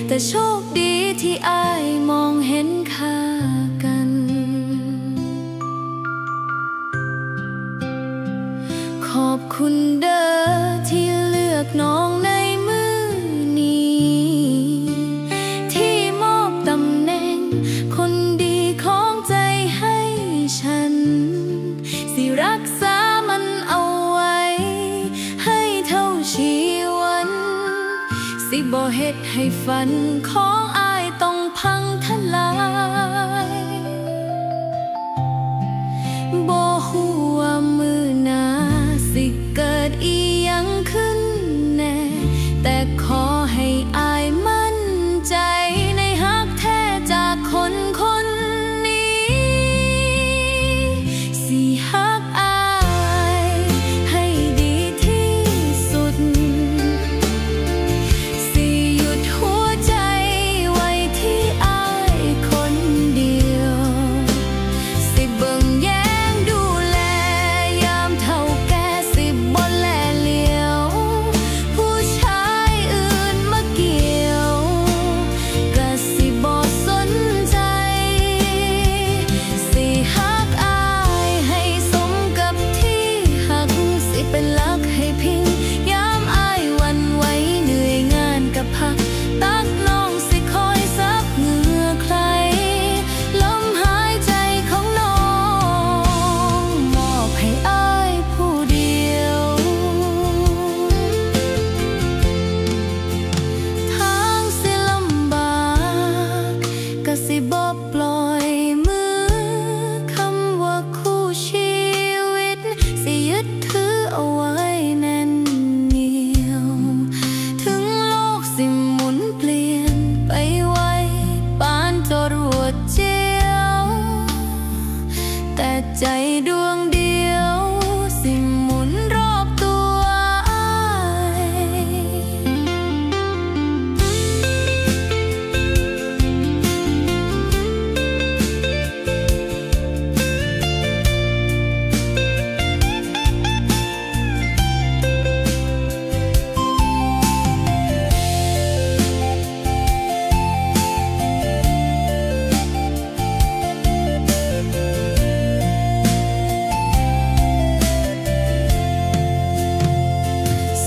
แต่โชคดีที่อ้ายมองเห็นค่ากันขอบคุณเด้อที่เลือกน้องในมือนี้ที่มอบตำแหน่งคนดีของใจให้ฉันสิรักษามันเอาไว้ให้เท่าชีวันสิบ่เฮ็ดให้ฝันของอ้ายต้องพังทลายบ่ฮู้ว่ามือหน้าสิเกิดอีหยังขึ้นแน่แต่ขอให้อ้ายมั่นใจในฮักแท้จากคนคนนี้สิฮักอ้ายให้ดีที่สุดสิหยุดหัวใจไว้ที่อ้ายคนเดียวสิเบิ่งแย้งดูแลยามเฒ่าแก่สิบ่แลเหลียวผู้ชายอื่นมาเกี่ยวก็สิบ่สนใจสิฮักอ้ายให้สมกับที่ฮักสิเป็นหลักให้พิงยามอ้ายหวั่นไหวเหนื่อยงานกับพักตักน้องสิคอยซับเหงื่อใครลมหายใจของน้องมอบให้อ้ายผู้เดียวทางสิลำบากก็สิบ่ปล่อยมือคำว่าคู่ชีวิตสิยึดถือเอาไว้แน่นเหนียวถึงโลกสิหมุนเปลี่ยนไปไวปานจรวดเจียวแต่ใจดวงเดียวสิหมุนรอบตัวอ้าย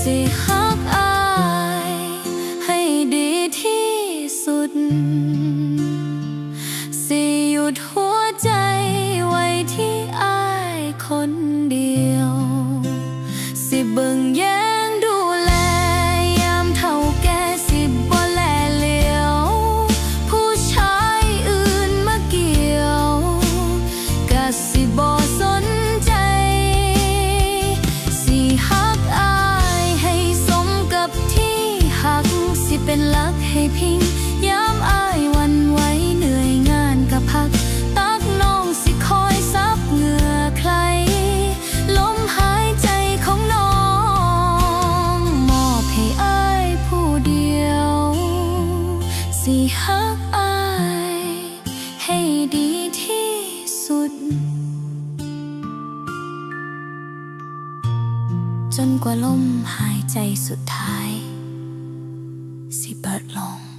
สิฮักอ้ายให้ดีที่สุดสิหยุดหัวใจไว้ที่อ้ายคนเดียวสิเบิ่งแย้งดูแลยามเฒ่าแก่สิบ่แลเหลียวผู้ชายอื่นมาเกี่ยวก็สิบ่สนใจสิฮักอ้ายให้สมกับที่ฮักสิเป็นหลักให้พิงยามอ้ายหวั่นไหวเหนื่อยงานกับพักตักน้องสิคอยซับเหงื่อใครลมหายใจของน้องมอบให้อ้ายผู้เดียวสิฮักอ้ายให้ดีที่สุดจนกว่าลมหายใจสุดท้ายสิเบิดลง